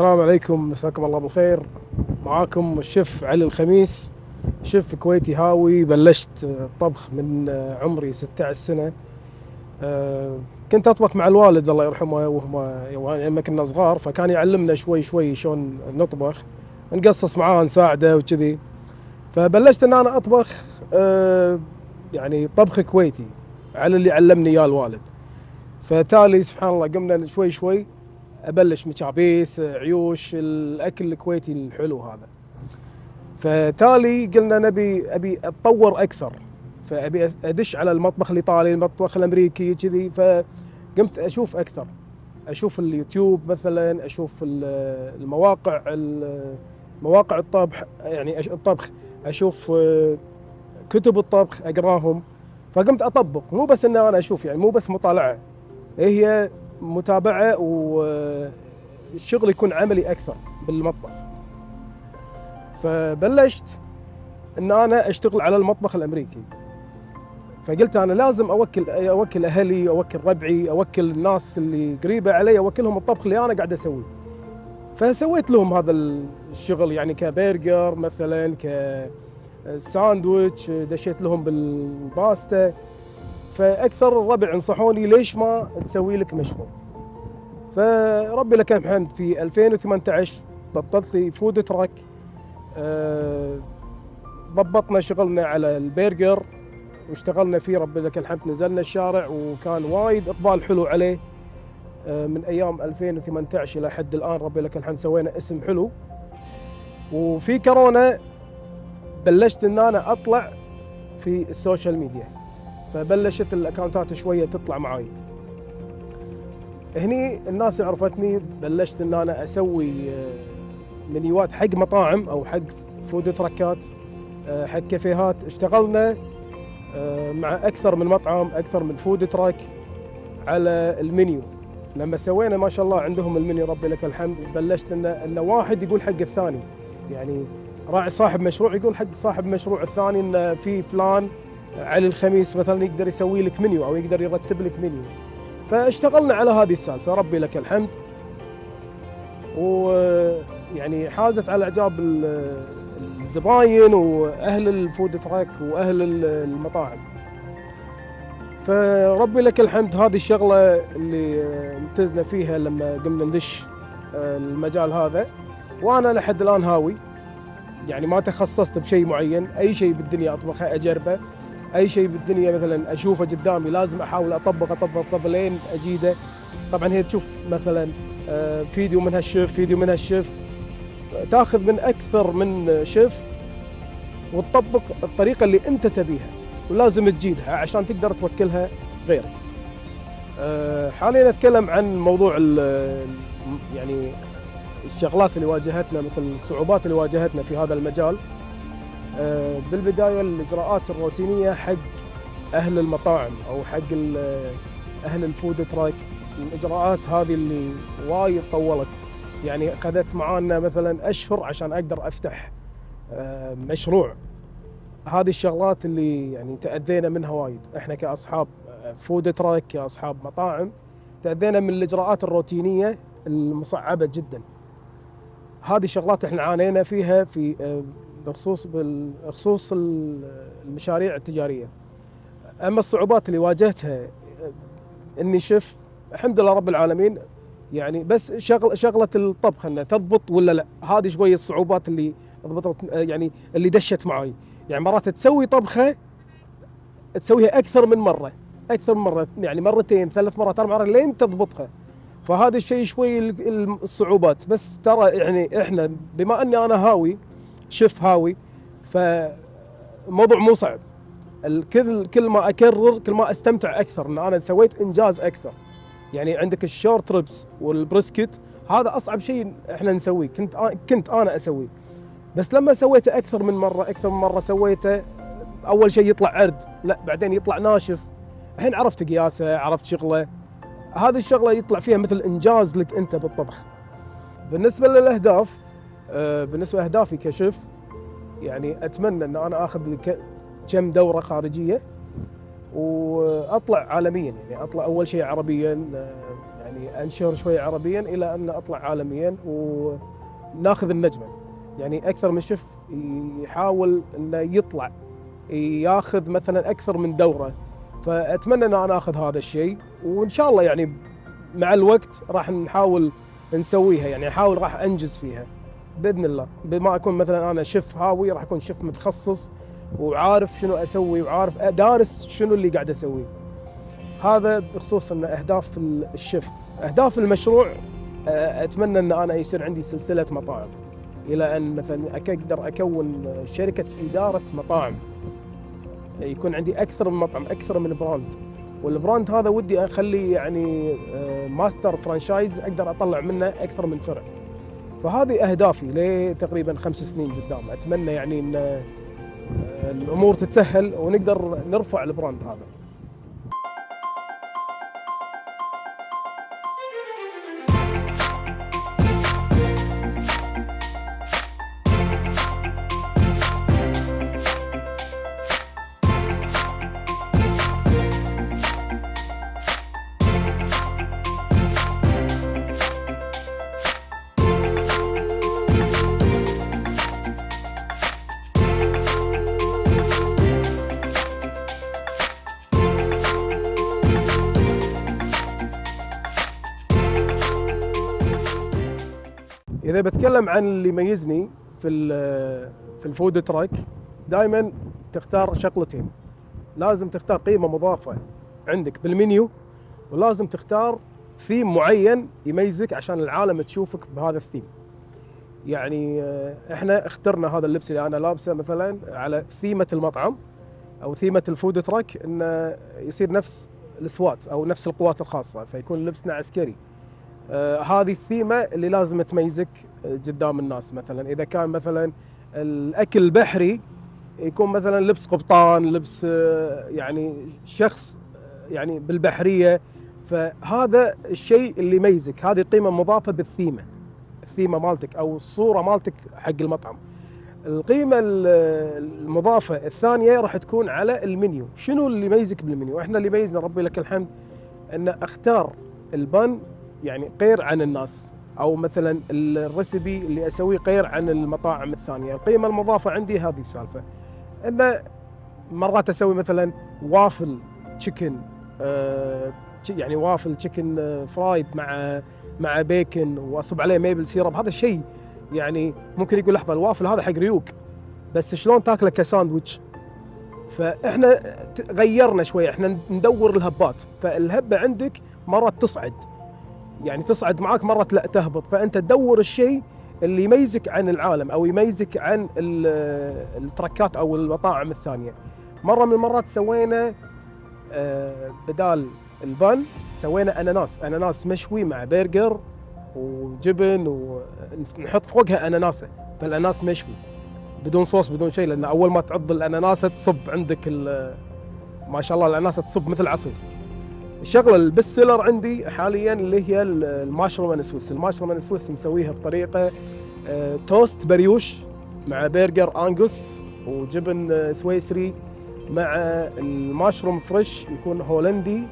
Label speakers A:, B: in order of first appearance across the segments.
A: السلام عليكم، مساكم الله بالخير. معاكم الشيف علي الخميس، شيف كويتي هاوي. بلشت طبخ من عمري 16 سنة. كنت أطبخ مع الوالد الله يرحمه، وهم لما كنا صغار فكان يعلمنا شوي شوي شلون نطبخ، نقصص معاه نساعده وكذي. فبلشت ان انا اطبخ يعني طبخ كويتي على اللي علمني اياه الوالد. فتالي سبحان الله قمنا شوي شوي ابلش مشابيس، عيوش، الاكل الكويتي الحلو هذا. فتالي قلنا ابي اتطور اكثر، فابي ادش على المطبخ الايطالي، المطبخ الامريكي كذي. فقمت اشوف اكثر، اشوف اليوتيوب مثلا، اشوف مواقع الطبخ، يعني الطبخ، اشوف كتب الطبخ اقراهم. فقمت اطبق، مو بس ان انا اشوف، يعني مو بس مطالعه، هي متابعه، والشغل يكون عملي اكثر بالمطبخ. فبلشت ان انا اشتغل على المطبخ الامريكي. فقلت انا لازم اوكل اهلي، اوكل ربعي، اوكل الناس اللي قريبه علي، اوكلهم الطبخ اللي انا قاعد اسويه. فسويت لهم هذا الشغل، يعني كبرجر مثلا، كساندويتش، دشيت لهم بالباستا. فاكثر الربع انصحوني ليش ما تسوي لك مشروع. فربي لك الحمد في 2018 بطلت لي فود تراك. ضبطنا شغلنا على البرجر واشتغلنا فيه ربي لك الحمد، نزلنا الشارع وكان وايد اقبال حلو عليه. من ايام 2018 الى حد الان ربي لك الحمد سوينا اسم حلو. وفي كورونا بلشت ان انا اطلع في السوشيال ميديا، فبلشت الاكونتات شويه تطلع معاي. هني الناس عرفتني، بلشت ان انا اسوي منيوات حق مطاعم او حق فود تراكات، حق كافيهات. اشتغلنا مع اكثر من مطعم، اكثر من فود تراك على المنيو. لما سوينا ما شاء الله عندهم المنيو ربي لك الحمد، بلشت ان واحد يقول حق الثاني، يعني راعي صاحب مشروع يقول حق صاحب مشروع الثاني ان في فلان علي الخميس مثلا يقدر يسوي لك منيو او يقدر يرتب لك منيو. فاشتغلنا على هذه السالفه ربي لك الحمد، ويعني حازت على اعجاب الزباين واهل الفود تراك واهل المطاعم. فربي لك الحمد هذه الشغله اللي امتزنا فيها لما قمنا ندش المجال هذا. وانا لحد الان هاوي، يعني ما تخصصت بشيء معين، اي شيء بالدنيا اطبخه اجربه، اي شيء بالدنيا مثلا اشوفه قدامي لازم احاول اطبق لين اجيده. طبعا هي تشوف مثلا فيديو من هالشيف، فيديو من هالشيف، تاخذ من اكثر من شيف وتطبق الطريقه اللي انت تبيها، ولازم تجيدها عشان تقدر توكلها غيرك. حاليا اتكلم عن موضوع يعني الشغلات اللي واجهتنا، مثل الصعوبات اللي واجهتنا في هذا المجال. بالبدايه الاجراءات الروتينيه حق اهل المطاعم او حق اهل الفود تراك، الاجراءات هذه اللي وايد طولت، يعني اخذت معانا مثلا اشهر عشان اقدر افتح مشروع. هذه الشغلات اللي يعني تأذينا منها وايد، احنا كاصحاب فود تراك، كاصحاب مطاعم، تأذينا من الاجراءات الروتينيه المصعبه جدا. هذه الشغلات احنا عانينا فيها في بخصوص المشاريع التجاريه. اما الصعوبات اللي واجهتها اني شيف، الحمد لله رب العالمين، يعني بس شغله الطبخ انها تضبط ولا لا، هذه شويه الصعوبات اللي ضبطت، يعني اللي دشت معي. يعني مرات تسوي طبخه تسويها اكثر من مره، يعني مرتين، 3 مرات، 4 مرات لين تضبطها. فهذا الشيء شوي الصعوبات. بس ترى يعني احنا بما اني انا هاوي شيف هاوي، فالموضوع مو صعب. كل ما اكرر كل ما استمتع اكثر ان انا سويت انجاز اكثر. يعني عندك الشورت ريبس والبريسكت، هذا اصعب شيء احنا نسويه، كنت انا اسويه. بس لما سويته اكثر من مره سويته، اول شيء يطلع عرد، لا بعدين يطلع ناشف. الحين عرفت قياسه، عرفت شغله. هذه الشغله يطلع فيها مثل انجاز لك انت بالطبخ. بالنسبه للاهداف، بالنسبه لاهدافي كشيف، يعني اتمنى ان انا اخذ لي كم دوره خارجيه واطلع عالميا، يعني اطلع اول شيء عربيا، يعني انشهر شوي عربيا الى ان اطلع عالميا وناخذ النجمه. يعني اكثر من شيف يحاول انه يطلع ياخذ مثلا اكثر من دوره، فاتمنى ان انا اخذ هذا الشيء، وان شاء الله يعني مع الوقت راح نحاول نسويها، يعني احاول راح انجز فيها باذن الله. بما اكون مثلا انا شيف هاوي راح اكون شيف متخصص وعارف شنو اسوي وعارف دارس شنو اللي قاعد اسويه. هذا بخصوص ان اهداف الشيف. اهداف المشروع اتمنى ان انا يصير عندي سلسله مطاعم، الى ان مثلا اقدر اكون شركه اداره مطاعم، يكون عندي اكثر من مطعم، اكثر من براند، والبراند هذا ودي اخليه يعني ماستر فرانشايز اقدر اطلع منه اكثر من فرع. فهذه اهدافي لتقريبا 5 سنين قدام. اتمنى يعني ان الامور تتسهل ونقدر نرفع البراند هذا. إذا بتكلم عن اللي يميزني في الفود تراك، دائما تختار شغلتين. لازم تختار قيمة مضافة عندك بالمنيو، ولازم تختار ثيم معين يميزك عشان العالم تشوفك بهذا الثيم. يعني احنا اخترنا هذا اللبس اللي انا لابسه مثلا على ثيمة المطعم او ثيمة الفود تراك، انه يصير نفس السوات او نفس القوات الخاصة، فيكون لبسنا عسكري. هذه الثيمة اللي لازم تميزك قدام الناس. مثلا إذا كان مثلا الأكل البحري يكون مثلا لبس قبطان، لبس يعني شخص يعني بالبحرية، فهذا الشيء اللي يميزك، هذه قيمة مضافة بالثيمة، الثيمة مالتك أو الصورة مالتك حق المطعم. القيمة المضافة الثانية راح تكون على المنيو. شنو اللي يميزك بالمنيو؟ احنا اللي يميزنا ربي لك الحمد ان اختار البن يعني غير عن الناس، او مثلا الريسبي اللي اسويه غير عن المطاعم الثانيه. القيمه المضافه عندي هذه السالفه، ان مرات اسوي مثلا وافل تشيكن، يعني وافل تشيكن فرايد مع بيكن واصب عليه ميبل سيرب. هذا الشيء يعني ممكن يقول لحظه الوافل هذا حق ريوق، بس شلون تاكله كساندويتش؟ فاحنا غيرنا شويه، احنا ندور الهبات. فالهبه عندك مرات تصعد، يعني تصعد معاك، مرات لا تهبط. فانت تدور الشيء اللي يميزك عن العالم او يميزك عن التركات او المطاعم الثانيه. مره من المرات سوينا بدال البان سوينا اناناس مشوي مع برجر وجبن، ونحط فوقها اناناسه، فالاناناس مشوي بدون صوص بدون شيء، لان اول ما تعض الاناناسه تصب عندك ما شاء الله الاناناسه تصب مثل عصير. الشغله البست سيلر عندي حاليا اللي هي الماشروم اند سويس. الماشروم اند سويس مسويها بطريقه توست بريوش مع برجر انجوس وجبن سويسري مع الماشروم فريش يكون هولندي،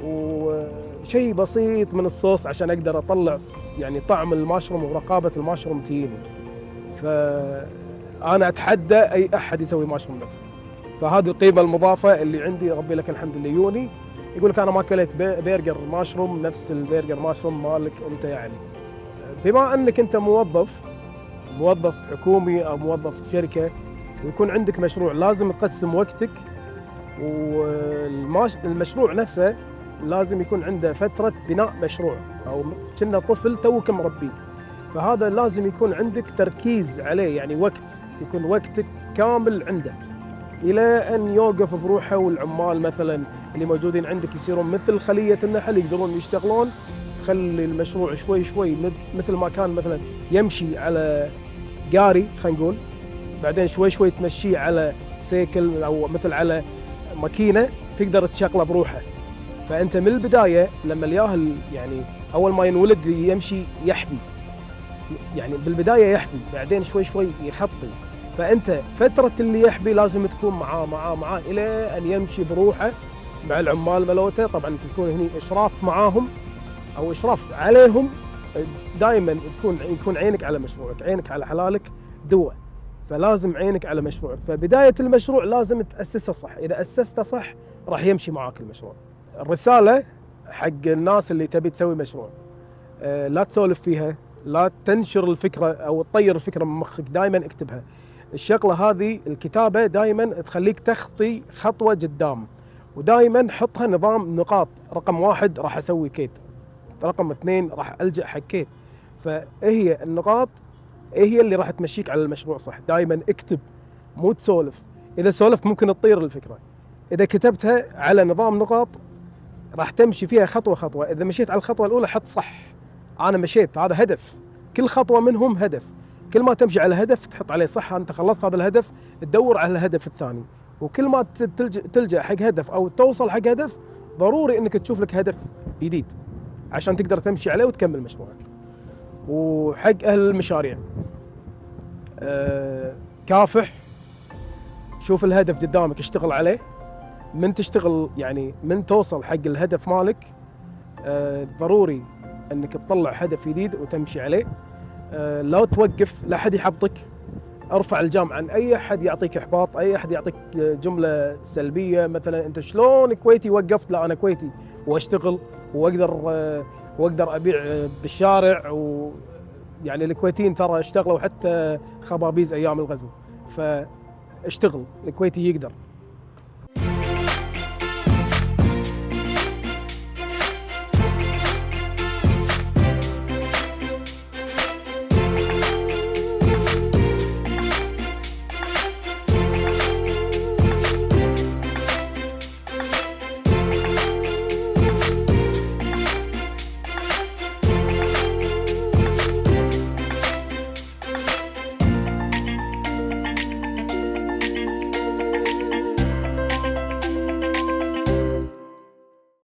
A: وشيء بسيط من الصوص عشان اقدر اطلع يعني طعم الماشروم ورقابه الماشروم تجيني. فانا اتحدى اي احد يسوي ماشروم نفسه. فهذه القيمه المضافه اللي عندي ربي لك الحمد اللي يوني يقول لك انا ما كليت برجر ماشروم نفس البرجر ماشروم مالك انت. يعني بما انك انت موظف حكومي او موظف شركه ويكون عندك مشروع، لازم تقسم وقتك، والمشروع نفسه لازم يكون عنده فتره بناء مشروع، او كنا طفل توك مربيه. فهذا لازم يكون عندك تركيز عليه، يعني وقت يكون وقتك كامل عنده الى ان يوقف بروحه. والعمال مثلا اللي موجودين عندك يصيرون مثل خليه النحل، يقدرون يشتغلون. خلي المشروع شوي شوي مثل ما كان مثلا يمشي على قاري خلينا نقول، بعدين شوي شوي تمشيه على سيكل او مثل على ماكينه تقدر تشغله بروحه. فانت من البدايه لما الياهل يعني اول ما ينولد يمشي يحبي، يعني بالبدايه يحبي، بعدين شوي شوي يخطي. فانت فتره اللي يحبي لازم تكون معاه الى ان يمشي بروحه مع العمال ملوته. طبعا تكون هني اشراف معاهم او اشراف عليهم. دائما يكون عينك على مشروعك، عينك على حلالك دوا. فلازم عينك على مشروعك. فبدايه المشروع لازم تاسسه صح، اذا اسسته صح راح يمشي معاك المشروع. الرساله حق الناس اللي تبي تسوي مشروع، لا تسولف فيها، لا تنشر الفكره او تطير الفكره من مخك، دائما اكتبها. الشغله هذه الكتابه دائما تخليك تخطي خطوه قدام، ودائما حطها نظام نقاط. رقم 1 راح اسوي كيت، رقم 2 راح الجا حق كيت. فهي النقاط هي اللي راح تمشيك على المشروع صح. دائما اكتب، مو تسولف. اذا سولفت ممكن تطير الفكره. اذا كتبتها على نظام نقاط راح تمشي فيها خطوه خطوه. اذا مشيت على الخطوه الاولى حط صح، انا مشيت، هذا هدف، كل خطوه منهم هدف. كل ما تمشي على هدف تحط عليه صح، انت خلصت هذا الهدف تدور على الهدف الثاني. وكل ما تلجأ حق هدف او توصل حق هدف، ضروري انك تشوف لك هدف جديد عشان تقدر تمشي عليه وتكمل مشروعك. وحق اهل المشاريع، كافح، شوف الهدف قدامك اشتغل عليه. من تشتغل يعني من توصل حق الهدف مالك، ضروري انك تطلع هدف جديد وتمشي عليه. لا توقف، لا حد يحبطك. ارفع الجام عن اي احد يعطيك احباط، اي احد يعطيك جمله سلبيه مثلا انت شلون كويتي وقفت. لا، انا كويتي واشتغل واقدر ابيع بالشارع. ويعني الكويتيين ترى اشتغلوا حتى خبابيز ايام الغزو. فاشتغل، الكويتي يقدر.